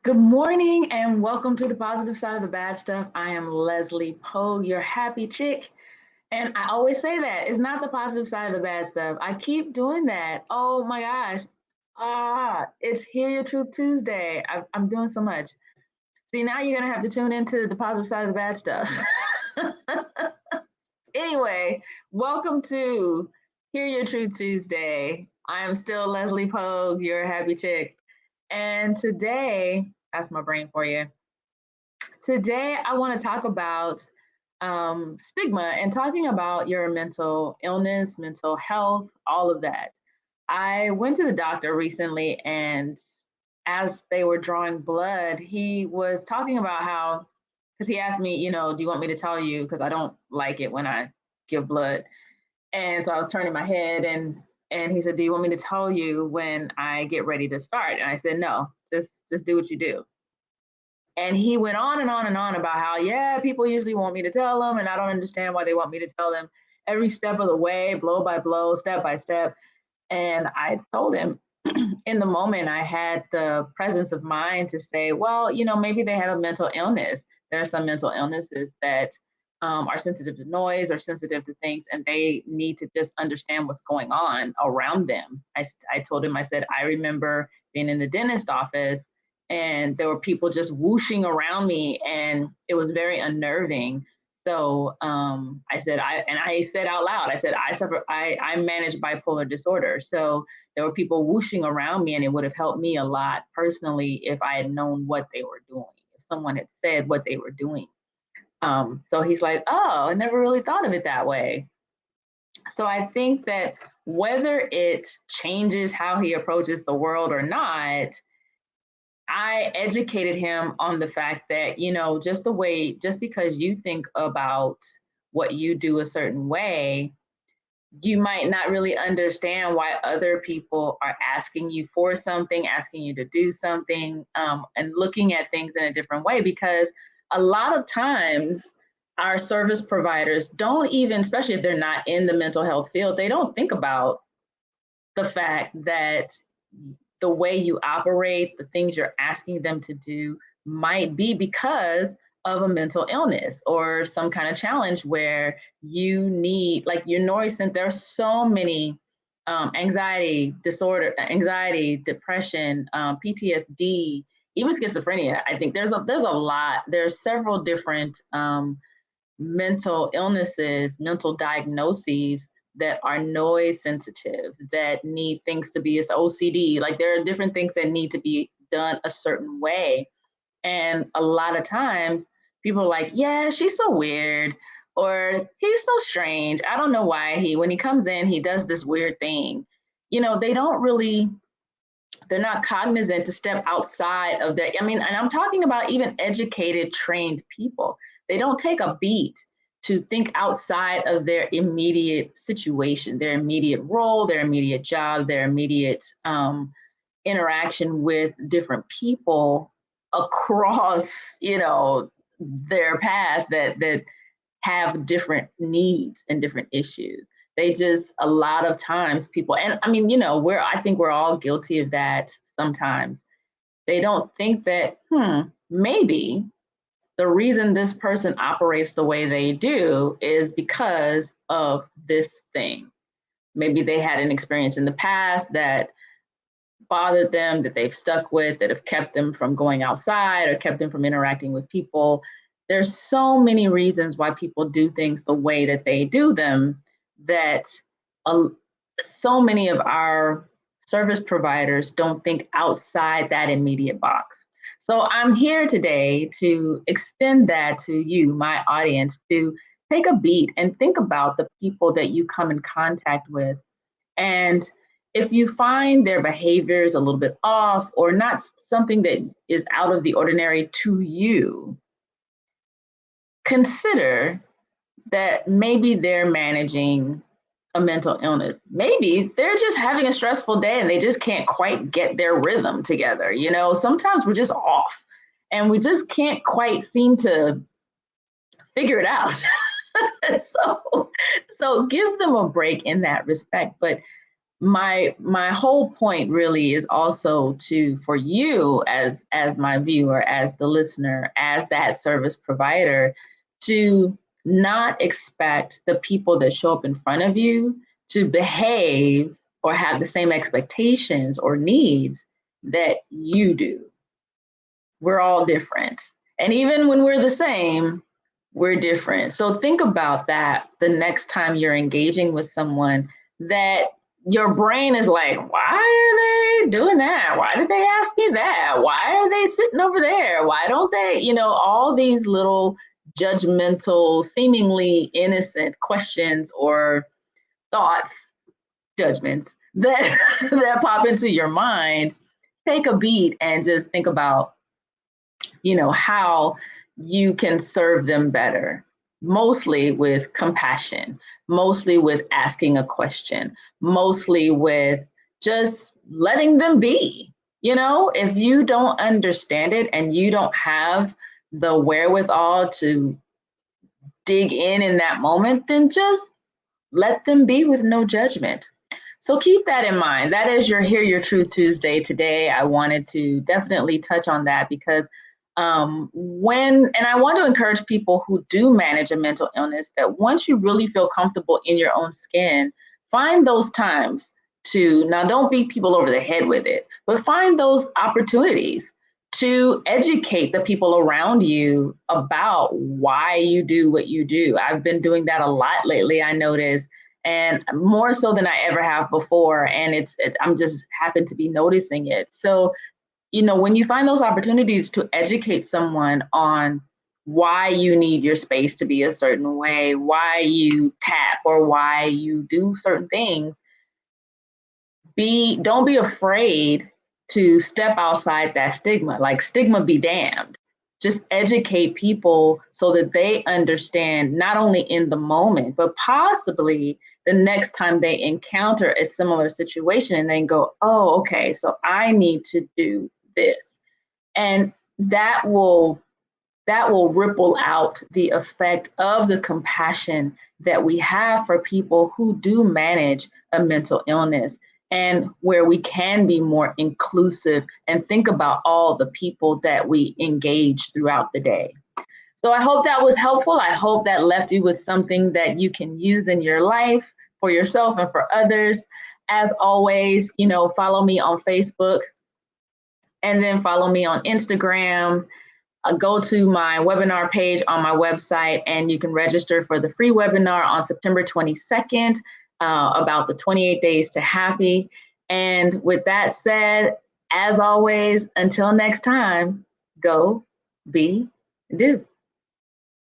Good morning and welcome to the positive side of the bad stuff. I am Leslie Poe, your happy chick. And I always say that it's not the positive side of the bad stuff. I keep doing that. Oh my gosh. It's Hear Your Truth Tuesday. I'm doing so much. See, now you're going to have to tune into the positive side of the bad stuff. Anyway, welcome to Hear Your Truth Tuesday. I am still Leslie Poe, your happy chick. And today, that's my brain for you. Today, I want to talk about stigma and talking about your mental illness, mental health, all of that. I went to the doctor recently, and as they were drawing blood, he was talking about how, because he asked me, do you want me to tell you? Because I don't like it when I give blood. And so I was turning my head, and he said, "Do you want me to tell you when I get ready to start?" And I said, "No, just do what you do." And he went on and on and on about how, yeah, people usually want me to tell them, and I don't understand why they want me to tell them every step of the way, blow by blow, step by step. And I told him in the moment, I had the presence of mind to say, well, maybe they have a mental illness. There are some mental illnesses that are sensitive to noise or sensitive to things, and they need to just understand what's going on around them. I told him, I said, I remember being in the dentist office and there were people just whooshing around me, and it was very unnerving. So I said out loud, I said, I manage bipolar disorder. So there were people whooshing around me, and it would have helped me a lot personally if I had known what they were doing, if someone had said what they were doing. So he's like, oh, I never really thought of it that way. So I think that whether it changes how he approaches the world or not, I educated him on the fact that, just because you think about what you do a certain way, you might not really understand why other people are asking you for something, asking you to do something, and looking at things in a different way. Because a lot of times, our service providers don't even, especially if they're not in the mental health field, they don't think about the fact that the way you operate, the things you're asking them to do might be because of a mental illness or some kind of challenge where you need, like your noise. And there's so many anxiety disorder, anxiety, depression, PTSD, even schizophrenia. I think there's a lot. There's several different mental illnesses, mental diagnoses that are noise sensitive, that need things to be as OCD. Like there are different things that need to be done a certain way. And a lot of times people are like, yeah, she's so weird, or he's so strange. I don't know why when he comes in, he does this weird thing. They don't really, they're not cognizant to step outside of their, and I'm talking about even educated, trained people. They don't take a beat to think outside of their immediate situation, their immediate role, their immediate job, their immediate interaction with different people across, their path that have different needs and different issues. They just, a lot of times people, and I think we're all guilty of that sometimes. They don't think that, maybe the reason this person operates the way they do is because of this thing. Maybe they had an experience in the past that bothered them, that they've stuck with, that have kept them from going outside or kept them from interacting with people. There's so many reasons why people do things the way that they do them that so many of our service providers don't think outside that immediate box. So I'm here today to extend that to you, my audience, to take a beat and think about the people that you come in contact with. And if you find their behaviors a little bit off or not something that is out of the ordinary to you, consider that maybe they're managing a mental illness. Maybe they're just having a stressful day and they just can't quite get their rhythm together. Sometimes we're just off and we just can't quite seem to figure it out. so give them a break in that respect. But my whole point really is also to, for you as my viewer, as the listener, as that service provider, to not expect the people that show up in front of you to behave or have the same expectations or needs that you do. We're all different. And even when we're the same, we're different. So think about that the next time you're engaging with someone that your brain is like, why are they doing that? Why did they ask me that? Why are they sitting over there? Why don't they, all these little judgmental, seemingly innocent questions or thoughts, judgments that that pop into your mind. Take a beat and just think about how you can serve them better, mostly with compassion, mostly with asking a question, mostly with just letting them be. If you don't understand it and you don't have the wherewithal to dig in that moment, then just let them be with no judgment. So keep that in mind. That is your Hear Your Truth Tuesday today. I wanted to definitely touch on that because and I want to encourage people who do manage a mental illness that once you really feel comfortable in your own skin, find those times to, now don't beat people over the head with it, but find those opportunities to educate the people around you about why you do what you do. I've been doing that a lot lately, I notice, and more so than I ever have before. And I'm just happen to be noticing it. So, when you find those opportunities to educate someone on why you need your space to be a certain way, why you tap or why you do certain things, don't be afraid to step outside that stigma. Like, stigma be damned. Just educate people so that they understand, not only in the moment, but possibly the next time they encounter a similar situation and then go, oh, okay, so I need to do this. And that will ripple out the effect of the compassion that we have for people who do manage a mental illness, and where we can be more inclusive and think about all the people that we engage throughout the day. So I hope that was helpful. I hope that left you with something that you can use in your life for yourself and for others. As always, follow me on Facebook and then follow me on Instagram. Go to my webinar page on my website and you can register for the free webinar on September 22nd about the 28 days to happy. And with that said, as always, until next time, go, be, do.